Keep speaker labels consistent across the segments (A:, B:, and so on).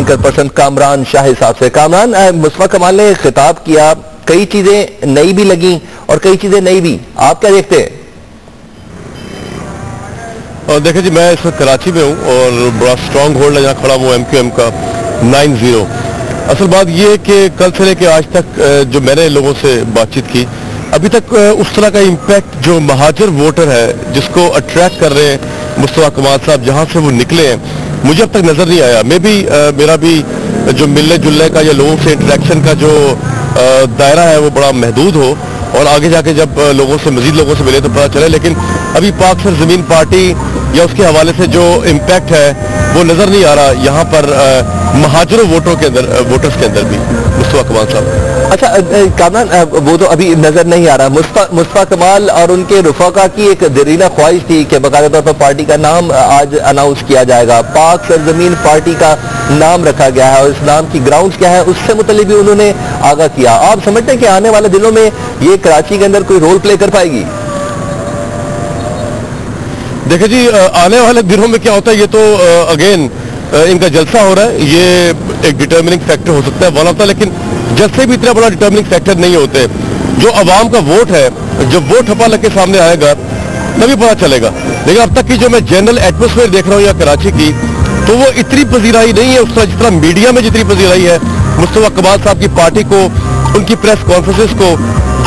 A: Speaker person Kamran Shah साहब से। कामरान, मुस्तफा कमाल ने खिताब किया, कई चीजें नई भी लगी और कई चीजें नई भी, आप क्या देखते हैं?
B: और देखिए जी, मैं इस वक्त कराची में हूँ और बड़ा स्ट्रांग होल्ड है जहाँ खड़ा हूँ MQM का 9-0। असल बात यह है कि कल से लेकर आज तक जो मैंने लोगों से बातचीत की, अभी तक उस तरह का इम्पैक्ट जो महाजर वोटर है जिसको अट्रैक्ट कर रहे हैं मुस्तफा कमाल साहब, जहाँ से वो निकले हैं, मुझे अब तक नजर नहीं आया। मैं भी मेरा भी जो मिलने जुलने का या लोगों से इंटरेक्शन का जो दायरा है वो बड़ा महदूद हो और आगे जाके जब लोगों से मजीद लोगों से मिले तो पता चले, लेकिन अभी पाक सरजमीन पार्टी या उसके हवाले से जो इम्पैक्ट है वो नजर नहीं आ रहा यहाँ पर महाजरों वोटर्स के अंदर भी मुस्तफा कमाल साहब।
A: अच्छा कामरान, वो तो अभी नजर नहीं आ रहा। मुस्तफा कमाल और उनके रुफाका की एक दरीना ख्वाहिश थी कि बाकायदा तौर पर पार्टी का नाम आज अनाउंस किया जाएगा, पाक सरजमीन पार्टी का नाम रखा गया है और इस नाम की ग्राउंड्स क्या है उससे मुतल्लिक भी उन्होंने आगाह किया। आप समझते हैं कि आने वाले दिनों में ये कराची के अंदर कोई रोल प्ले कर पाएगी?
B: देखिए जी, आने वाले दिनों में क्या होता है ये तो अगेन इनका जलसा हो रहा है, ये एक डिटर्मिनिंग फैक्टर हो सकता है वन ऑफ द, लेकिन जलसे भी इतना बड़ा डिटर्मिनिंग फैक्टर नहीं होते। जो अवाम का वोट है, जब वो ठप्पा लग के सामने आएगा तभी पता चलेगा। लेकिन अब तक की जो मैं जनरल एटमोस्फेयर देख रहा हूँ यहाँ कराची की, तो वो इतनी पजीराई नहीं है उस तरह जिस तरह मीडिया में जितनी पजीराई है मुस्तफा कमाल साहब की पार्टी को, उनकी प्रेस कॉन्फ्रेंसेस को।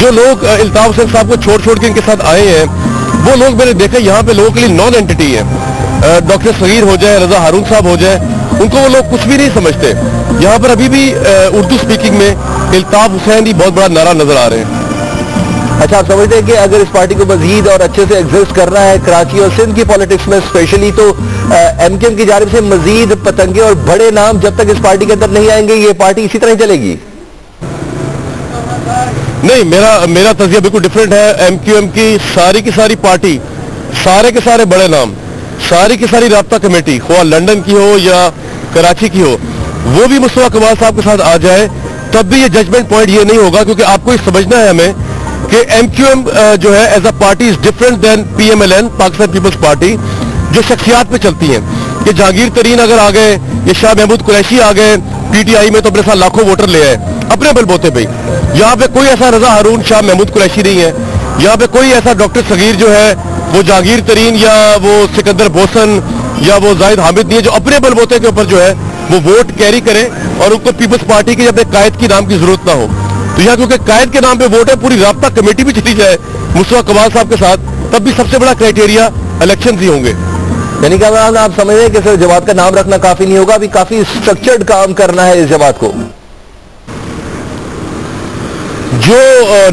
B: जो लोग इल्ताफ हुसैन साहब को छोड़ के इनके साथ आए हैं, वो लोग मैंने देखा यहाँ पे लोगों के लिए नॉन एंटिटी है। डॉक्टर सगीर हो जाए, रजा हारून साहब हो जाए, उनको वो लोग कुछ भी नहीं समझते। यहाँ पर अभी भी उर्दू स्पीकिंग में इल्ताफ हुसैन ही बहुत बड़ा नारा नजर आ रहे हैं।
A: अच्छा, आप समझते हैं कि अगर इस पार्टी को मजीद और अच्छे से एग्जिस्ट करना है कराची और सिंध की पॉलिटिक्स में स्पेशली, तो MQM की जानिब से मजीद पतंगे और बड़े नाम जब तक इस पार्टी के अंदर नहीं आएंगे ये पार्टी इसी तरह चलेगी?
B: नहीं, मेरा तज़िया बिल्कुल डिफरेंट है। MQM की सारी पार्टी, सारे के सारे बड़े नाम, सारी की सारी राब्ता कमेटी, ख्वाह लंदन की हो या कराची की हो, वो भी मुस्तफा कमाल साहब के साथ आ जाए तब भी ये जजमेंट पॉइंट ये नहीं होगा, क्योंकि आपको ये समझना है हमें कि MQM जो है as a party is different than PMLN, Pakistan Peoples Party, जो शख्सियात पे चलती हैं। कि जहांगीर तरीन अगर आ गए, ये शाह महमूद कुरैशी आ गए PTI में, तो अपने साथ लाखों वोटर ले आए अपने बलबूते पे। यहाँ पे कोई ऐसा रजा हारून शाह महमूद कुरैशी नहीं है, यहाँ पे कोई ऐसा डॉक्टर सगीर जो है वो जहांगीर तरीन या वो सिकंदर बोसन या वो जाहिद हामिद नहीं है, जो अपने बलबूते के ऊपर जो है वो वोट कैरी करें और उनको पीपल्स पार्टी के अपने कायद की नाम की जरूरत ना हो। तो यहाँ क्योंकि कायद के नाम पे वोट है, पूरी राब्ता कमेटी भी चली जाए मुस्तफा कमाल साहब के साथ, तब भी सबसे बड़ा क्राइटेरिया इलेक्शन ही होंगे।
A: यानी कि आप समझ रहे हैं कि सिर्फ जमात का नाम रखना काफी नहीं होगा, अभी काफी स्ट्रक्चर्ड काम करना है इस जमात को।
B: जो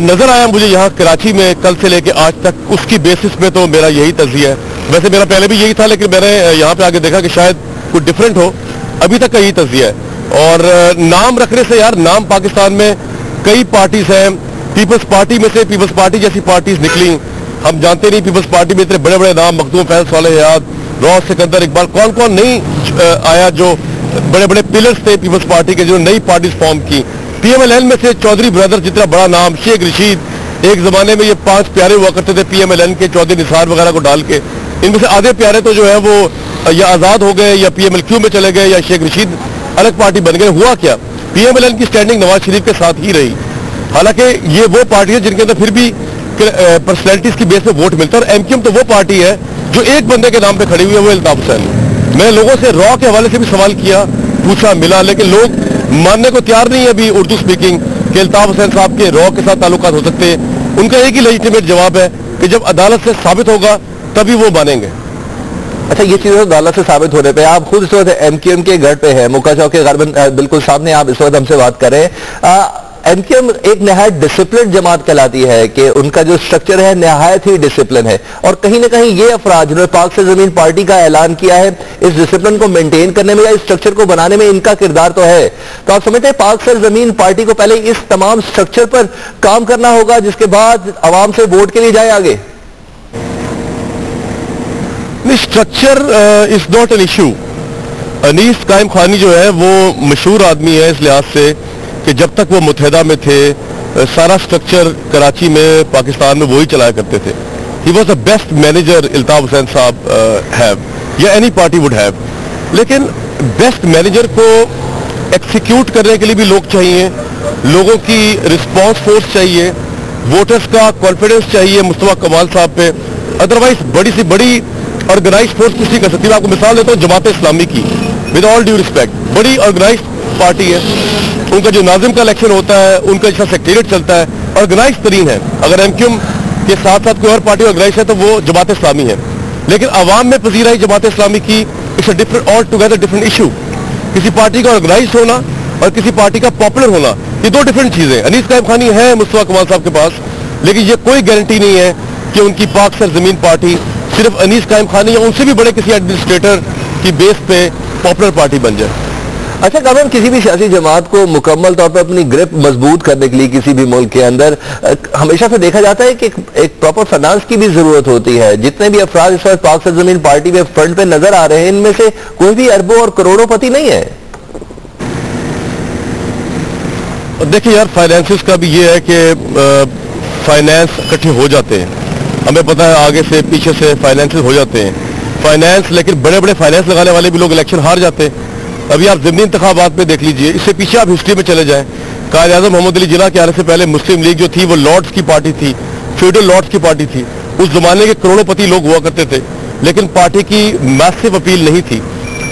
B: नजर आया मुझे यहाँ कराची में कल से लेके आज तक, उसकी बेसिस में तो मेरा यही तज़िया है। वैसे मेरा पहले भी यही था, लेकिन मैंने यहाँ पे आके देखा कि शायद कुछ डिफरेंट हो। अभी तक का यही तज़िया है। और नाम रखने से यार, नाम पाकिस्तान में कई पार्टीज हैं, पीपल्स पार्टी में से पीपल्स पार्टी जैसी पार्टीज निकली, हम जानते नहीं पीपल्स पार्टी में इतने बड़े बड़े नाम, मखदूम फैज़, सालेह हयात, रौस सिकंदर इकबाल, कौन कौन नहीं आया जो बड़े बड़े पिलर्स थे पीपल्स पार्टी के, जो नई पार्टीज फॉर्म की। PMLN में से चौधरी ब्रदर जितना बड़ा नाम, शेख रशीद, एक जमाने में ये 5 प्यारे हुआ करते थे PMLN के, चौधरी निसार वगैरह को डाल के, इनमें से आधे प्यारे तो जो है वो या आजाद हो गए या PMLQ में चले गए या शेख रशीद अलग पार्टी बन गए। हुआ क्या, PMLN की स्टैंडिंग नवाज शरीफ के साथ ही रही। हालांकि ये वो पार्टी है जिनके अंदर फिर भी पर्सनैलिटीज की बेस पे वोट मिलता है, और MQM तो वो पार्टी है जो एक बंदे के नाम पे खड़ी हुई है, वो इल्ताफ हुसैन। मैंने लोगों से रॉ के हवाले से भी सवाल किया, पूछा, मिला, लेकिन लोग मानने को तैयार नहीं है अभी उर्दू स्पीकिंग कि इल्ताफ हुसैन साहब के रॉ के साथ ताल्लुकात हो सकते हैं। उनका एक ही लेजिटिमेट जवाब है कि जब अदालत से साबित होगा तभी वो मानेंगे।
A: अच्छा, ये चीज अदालत से साबित होने पे, आप खुद इस वक्त MQM के गढ़ पे है, मुक्का चौक के गार्बन बिल्कुल सामने आप इस वक्त हमसे बात कर रहे हैं। MQM एक नहायत डिसिप्लिन जमात कहलाती है कि उनका जो स्ट्रक्चर है नहायत ही डिसिप्लिन है, और कहीं ना कहीं ये अफराद जिन्होंने पाक से जमीन पार्टी का ऐलान किया है, इस डिसिप्लिन को मेंटेन करने में या इस स्ट्रक्चर को बनाने में इनका किरदार तो है। तो आप समझते हैं पाक से जमीन पार्टी को पहले इस तमाम स्ट्रक्चर पर काम करना होगा, जिसके बाद आवाम से वोट के लिए जाए आगे?
B: Structure is not an issue. Anees Kaimkhani जो है वो मशहूर आदमी है इस लिहाज से कि जब तक वो मुत्तहिदा में थे, सारा स्ट्रक्चर कराची में, पाकिस्तान में वही चलाया करते थे। He was the best manager Iltaf Hussain साहब हैव, या एनी पार्टी वुड हैव। लेकिन बेस्ट मैनेजर को एक्सिक्यूट करने के लिए भी लोग चाहिए, लोगों की रिस्पांस फोर्स चाहिए, वोटर्स का कॉन्फिडेंस चाहिए मुस्तफा कमाल साहब पे। अदरवाइज बड़ी से बड़ी ऑर्गेनाइज फोर्स कुछ नहीं कर सकती। मैं आपको मिसाल देता हूँ जमात इस्लामी की, विद ऑल ड्यू रिस्पेक्ट, बड़ी ऑर्गेनाइज पार्टी है। उनका जो नाजिम का इलेक्शन होता है, उनका जिसका सेक्रेटरिएट चलता है, ऑर्गेनाइज तरीन है। अगर एमक्यूएम के साथ साथ कोई और पार्टी ऑर्गेनाइज है तो वो जमात इस्लामी है। लेकिन अवाम में पजीराई जमात इस्लामी की it's a different, all together different issue. किसी पार्टी का ऑर्गेनाइज होना और किसी पार्टी का पॉपुलर होना, ये दो डिफरेंट चीजें। अनीस कायम खानी है मुस्तफा कमाल साहब के पास, लेकिन ये कोई गारंटी नहीं है कि उनकी पाक सर जमीन पार्टी सिर्फ अनीस कायम खानी या उनसे भी बड़े किसी एडमिनिस्ट्रेटर की बेस पे पॉपुलर पार्टी बन जाए।
A: अच्छा कामरान, किसी भी सियासी जमात को मुकम्मल तौर पर अपनी ग्रिप मजबूत करने के लिए किसी भी मुल्क के अंदर हमेशा से देखा जाता है कि एक प्रॉपर फाइनेंस की भी जरूरत होती है। जितने भी अफराद इस वक्त पाक सरजमीन पार्टी में फ्रंट पे नजर आ रहे हैं, इनमें से कोई भी अरबों और करोड़ोंपति नहीं है।
B: देखिए यार, फाइनेंसिस का भी ये है कि फाइनेंस इकट्ठे हो जाते हैं, हमें पता है आगे से पीछे से फाइनेंसिस हो जाते हैं फाइनेंस, लेकिन बड़े बड़े फाइनेंस लगाने वाले भी लोग इलेक्शन हार जाते हैं। अभी आप ज़िमनी इंतखाबात में देख लीजिए, इससे पीछे आप हिस्ट्री में चले जाएं, कायद आज़म मोहम्मद अली जिन्ना के आने से पहले मुस्लिम लीग जो थी वो लॉर्ड्स की पार्टी थी, फ्यूडल लॉर्ड्स की पार्टी थी। उस जमाने के करोड़ोंपति लोग हुआ करते थे, लेकिन पार्टी की मैसिव अपील नहीं थी।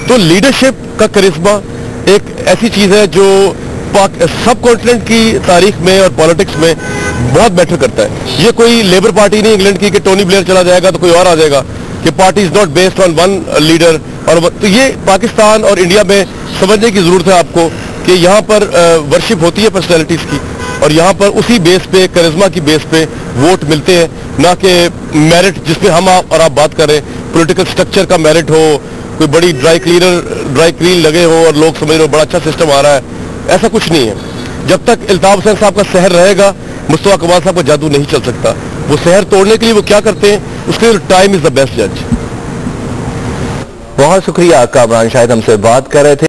B: तो लीडरशिप का करिश्मा एक ऐसी चीज है जो सब कॉन्टिनेंट की तारीख में और पॉलिटिक्स में बहुत बेटर करता है। ये कोई लेबर पार्टी नहीं इंग्लैंड की कि टोनी ब्लेयर चला जाएगा तो कोई और आ जाएगा, कि party is not based on one leader. और तो ये पाकिस्तान और इंडिया में समझने की जरूरत है आपको कि यहाँ पर वर्शिप होती है पर्सनैलिटीज की, और यहाँ पर उसी बेस पे, करिश्मा की बेस पे वोट मिलते हैं, ना कि मेरिट जिसपे हम और आप बात कर रहे हैं। पॉलिटिकल स्ट्रक्चर का मेरिट हो, कोई बड़ी ड्राई क्लीन लगे हो और लोग समझ रहे हो बड़ा अच्छा सिस्टम आ रहा है, ऐसा कुछ नहीं है। जब तक इल्ताफ हुसैन साहब का शहर रहेगा, मुस्तफा कमाल साहब का जादू नहीं चल सकता। वो शहर तोड़ने के लिए वो क्या करते हैं, उसके लिए टाइम इज द बेस्ट जज।
A: बहुत शुक्रिया कामरान, शायद हमसे बात कर रहे थे।